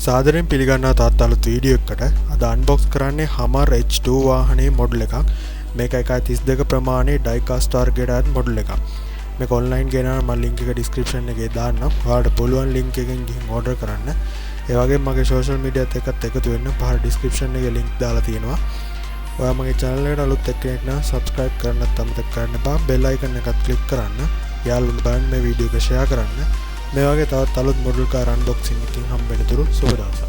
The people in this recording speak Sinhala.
සාදරයෙන් පිළිගන්නවා තාත් අලුත් වීඩියෝ එකකට. අද අන්බොක්ස් කරන්නේ Hummer H2 වාහනේ මොඩල් එකක්. මේක 1.32 ප්‍රමාණයේ Diecast ටාර්ගෙට් ආත් මොඩල් එකක්. මේක ඔන්ලයින් ගෙනාන මම ලින්ක් එක ඩිස්ක්‍රිප්ෂන් එකේ දාන්නම්. ඔයාලට පුළුවන් ලින්ක් එකෙන් ගිහින් ඕඩර් කරන්න. ඒ වගේම මගේ සෝෂල් මීඩියාත් එක්කත් එකතු වෙන්න පහළ ඩිස්ක්‍රිප්ෂන් එකේ ලින්ක් දාලා තියෙනවා. ඔයා මගේ channel එකට අලුත් එක්කෙනෙක් නම් subscribe කරන්නත් අමතක කරන්න එපා. bell icon එකත් click කරන්න. යාළුවන්ට බලන්න මේ වීඩියෝ එක share කරන්න. මේ වගේ තවත් අලුත් මොඩල් කාර් අන්බොක්සින් එකකින් හම්බ වෙන තුරු සුබ දවසක්.